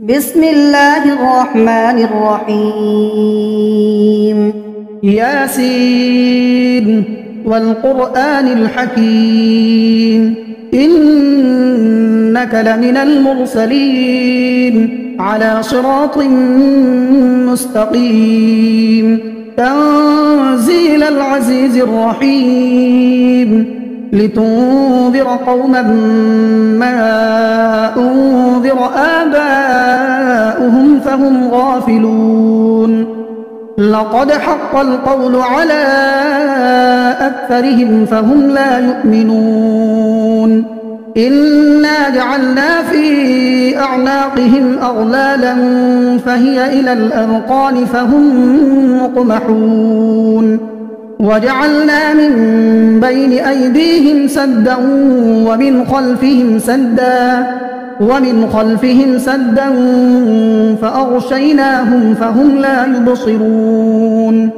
بسم الله الرحمن الرحيم. ياسين والقرآن الحكيم إنك لمن المرسلين على صراط مستقيم تنزيل العزيز الرحيم لتنذر قوما ما أنذر آباؤهم فهم غافلون. لقد حق القول على أكثرهم فهم لا يؤمنون. إنا جعلنا في أعناقهم أغلالا فهي إلى الأذقان فهم مقمحون. وجعلنا من بين أيديهم سدا ومن خلفهم سدا فأغشيناهم فهم لا يبصرون.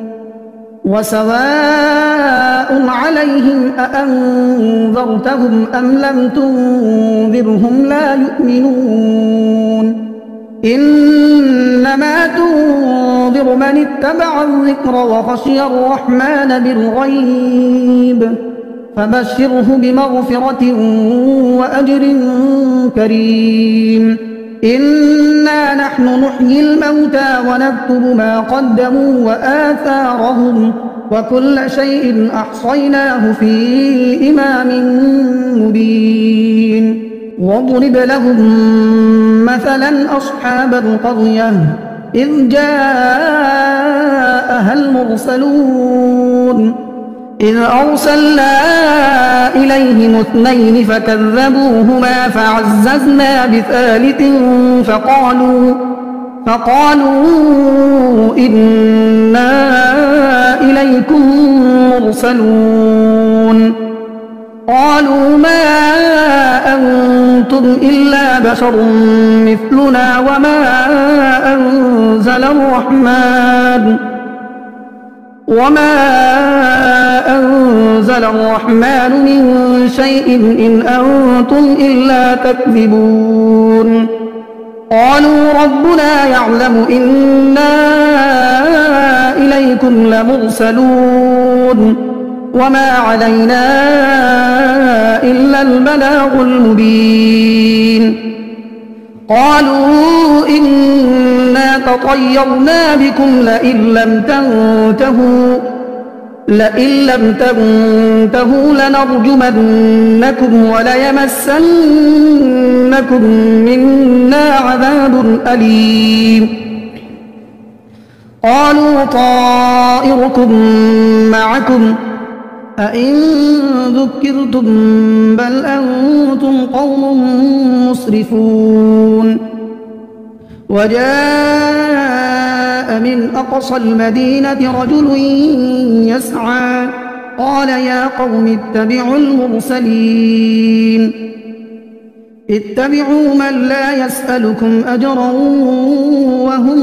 وسواء عليهم أأنذرتهم أم لم تنذرهم لا يؤمنون. إنما تنذر من اتبع الذكر وخشي الرحمن بالغيب فبشره بمغفرة وأجر كريم. إنا نحن نحيي الموتى ونكتب ما قدموا وآثارهم وكل شيء أحصيناه في إمام مبين. واضرب لهم مثلا أصحاب القرية إذ جاءها المرسلون إذ أرسلنا إليهم اثنين فكذبوهما فعززنا بثالث فقالوا إنا إليكم مرسلون. قالوا ما أنتم إلا بشر مثلنا وما أنزل الرحمن من شيء إن أنتم إلا تكذبون. قالوا ربنا يعلم إنا إليكم لمرسلون وما علينا إلا البلاغ المبين. قالوا إنا تطيرنا بكم لئن لم تنتهوا لنرجمنكم وليمسنكم منا عذاب أليم. قالوا طائركم معكم أئن ذكرتم بل أنتم قوم مسرفون. وجاء من أقصى المدينة رجل يسعى قال يا قوم اتبعوا المرسلين اتبعوا من لا يسألكم أجرا وهم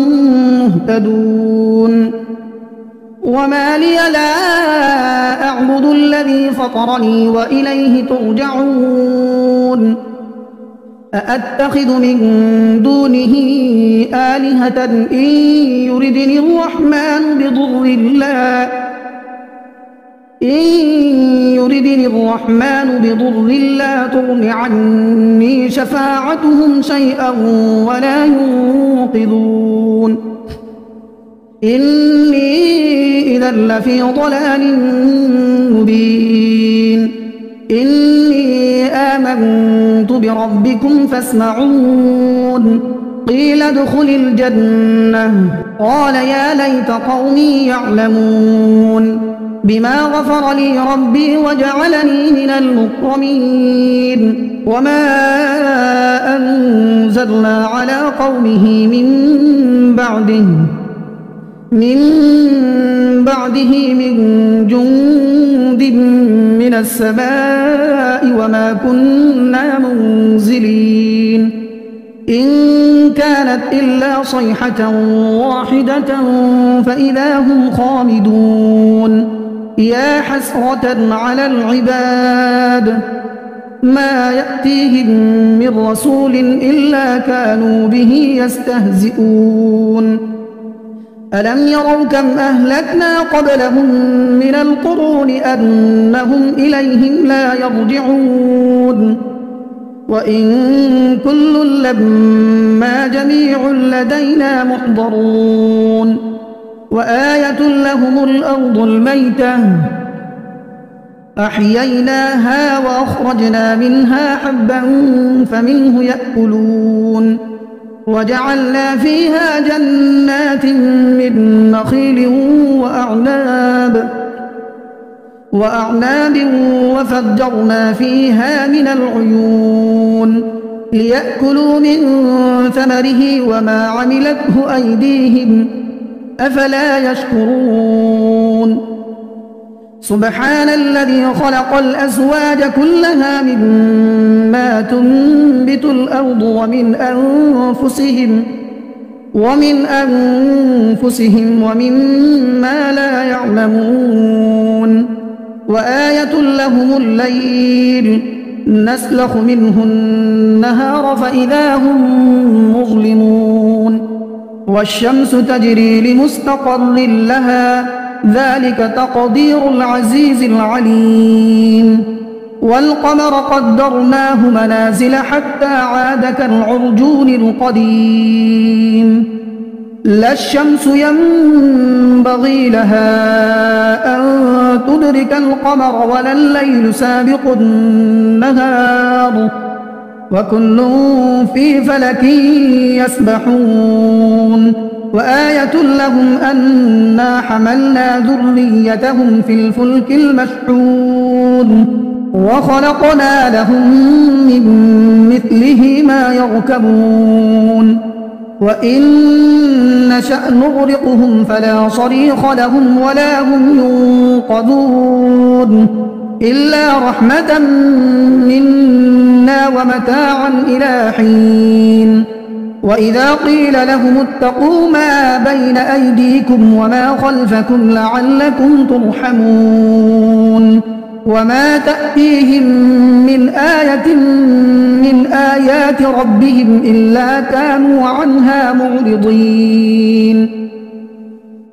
مهتدون. وما لي لا أعبد الذي فطرني وإليه ترجعون. أأتخذ من دونه آلهة إن يردني الرحمن بضر لا تغن عني شفاعتهم شيئا ولا ينقذون. إني إذا لفي ضلال مبين. إني آمنت بربكم فاسمعون. قيل ادخل الجنة قال يا ليت قومي يعلمون بما غفر لي ربي وجعلني من المكرمين. وما أنزلنا على قومه من بعده من جند من السماء وما كنا منزلين. إن كانت إلا صيحة واحدة فإذا هم خامدون. يا حسرة على العباد ما يأتيهم من رسول إلا كانوا به يستهزئون ألم يروا كم أهلكنا قبلهم من القرون أنهم إليهم لا يرجعون وإن كل لما جميع لدينا محضرون وآية لهم الأرض الميتة أحييناها وأخرجنا منها حبا فمنه يأكلون وجعلنا فيها جنات من نخيل وأعناب وفجرنا فيها من العيون ليأكلوا من ثمره وما عملته أيديهم أفلا يشكرون سبحان الذي خلق الأزواج كلها مما تنبت الأرض ومن أنفسهم ومما لا يعلمون وآية لهم الليل نسلخ منه النهار فإذا هم مظلمون والشمس تجري لمستقر لها ذلك تقدير العزيز العليم والقمر قدرناه منازل حتى عاد كالعرجون القديم لا الشمس ينبغي لها أن تدرك القمر ولا الليل سابق النهار وكل في فلك يسبحون وآية لهم أنا حملنا ذريتهم في الفلك المشحون وخلقنا لهم من مثله ما يركبون وإن نشأ نغرقهم فلا صريخ لهم ولا هم ينقذون إلا رحمة منا ومتاعا إلى حين وإذا قيل لهم اتقوا ما بين أيديكم وما خلفكم لعلكم ترحمون وما تأتيهم من آية من آيات ربهم إلا كانوا عنها معرضين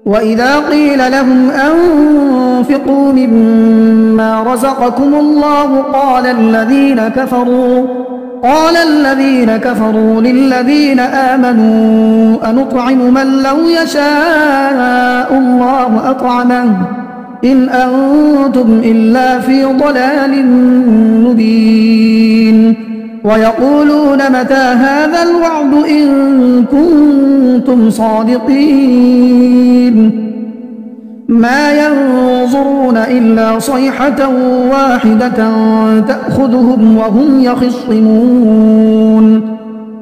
وإذا قيل لهم أنفقوا مما رزقكم الله قال الذين كفروا للذين آمنوا أنطعم من لو يشاء الله أطعمه إن أنتم إلا في ضلال مبين ويقولون متى هذا الوعد إن كنتم صادقين ما ينظرون إلا صيحة واحدة تأخذهم وهم يخصمون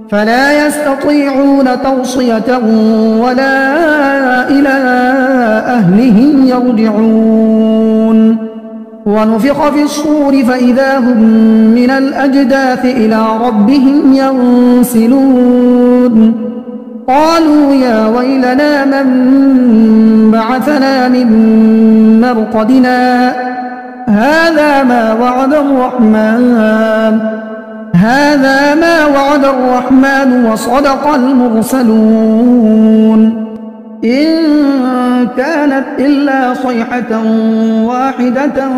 فلا يستطيعون توصية ولا إلى أهلهم يرجعون ونفخ في الصور فإذا هم من الأجداث إلى ربهم ينسلون قالوا يا ويلنا من بعثنا من مرقدنا هذا ما وعد الرحمن وصدق المرسلون إن كانت إلا صيحة واحدة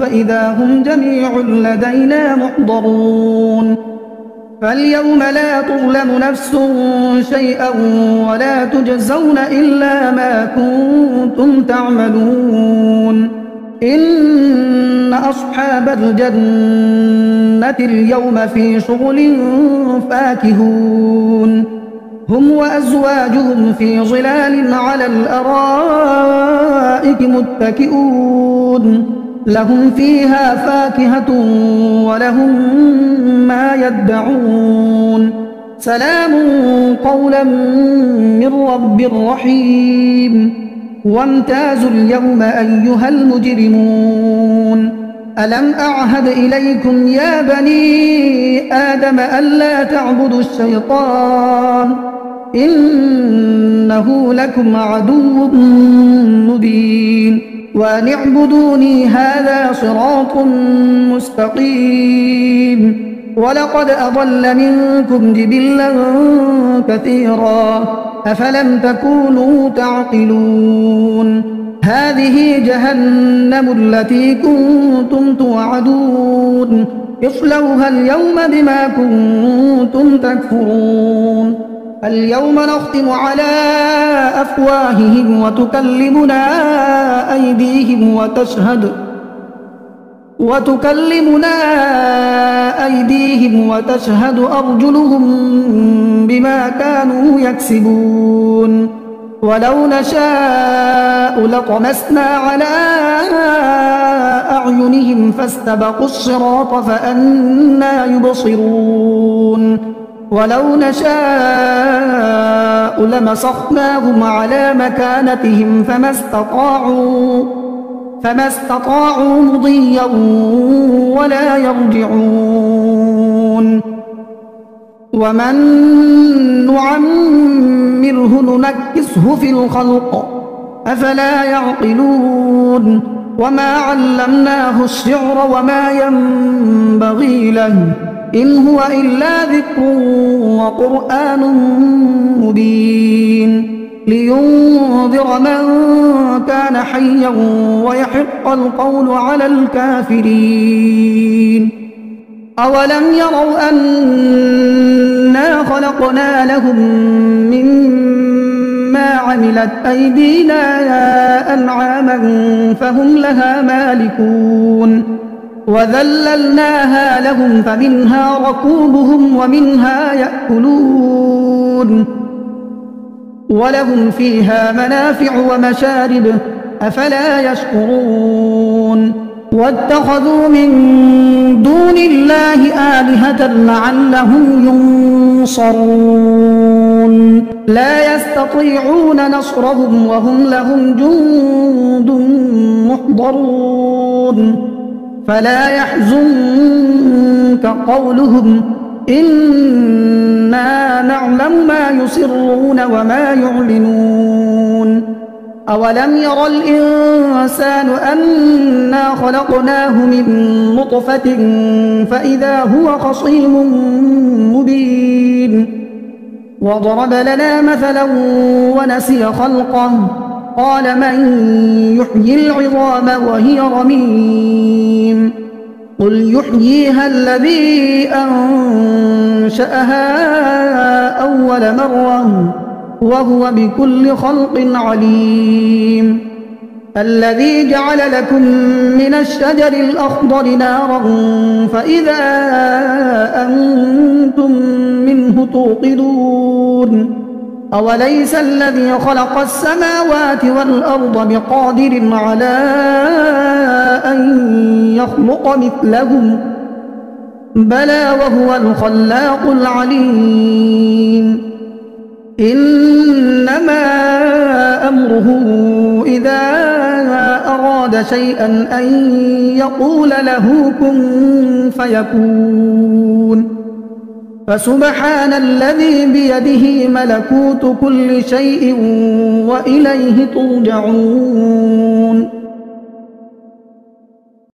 فإذا هم جميع لدينا محضرون فاليوم لا تظلم نفس شيئا ولا تجزون إلا ما كنتم تعملون إن أصحاب الجنة اليوم في شغل فاكهون هم وأزواجهم في ظلال على الأرائك متكئون لهم فيها فاكهة ولهم ما يدعون سلام قولا من رب رحيم وامتازوا اليوم أيها المجرمون ألم أعهد إليكم يا بني آدم ألا تعبدوا الشيطان إنه لكم عدو مبين وأن اعبدوني هذا صراط مستقيم. ولقد أضل منكم جبلا كثيرا أفلم تكونوا تعقلون. هذه جهنم التي كنتم توعدون اصلوها اليوم بما كنتم تكفرون. اليوم نختم على أفواههم وتكلمنا أيديهم وتشهد أرجلهم بما كانوا يكسبون. ولو نشاء لطمسنا على أعينهم فاستبقوا الصراط فأنى يبصرون. ولو نشاء لمسخناهم على مكانتهم فما استطاعوا مضيا ولا يرجعون. ومن نعمره ننكسه في الخلق أفلا يعقلون. وما علمناه الشعر وما ينبغي له إن هو إلا ذكر وقرآن مبين لينذر من كان حيا ويحق القول على الكافرين. أولم يروا أنا خلقنا لهم مما عملت أيدينا أنعاما فهم لها مالكون وذللناها لهم فمنها ركوبهم ومنها يأكلون ولهم فيها منافع ومشارب أفلا يشكرون. واتخذوا من دون الله آلهة لعلهم ينصرون لا يستطيعون نصرهم وهم لهم جند محضرون. فلا يحزنك قولهم إنا نعلم ما يسرون وما يعلنون. أولم ير الإنسان أنا خلقناه من نطفة فإذا هو خصيم مبين. وضرب لنا مثلا ونسي خلقه قال من يحيي العظام وهي رميم قل يحييها الذي أنشأها أول مرة وهو بكل خلق عليم. الذي جعل لكم من الشجر الأخضر نارا فإذا أنتم منه توقدون. أوليس الذي خلق السماوات والأرض بقادر على أن يخلق مثلهم بلى وهو الخلاق العليم. إنما أمره إذا أراد شيئا أن يقول له كن فيكون. فسبحان الذي بيده ملكوت كل شيء وإليه ترجعون.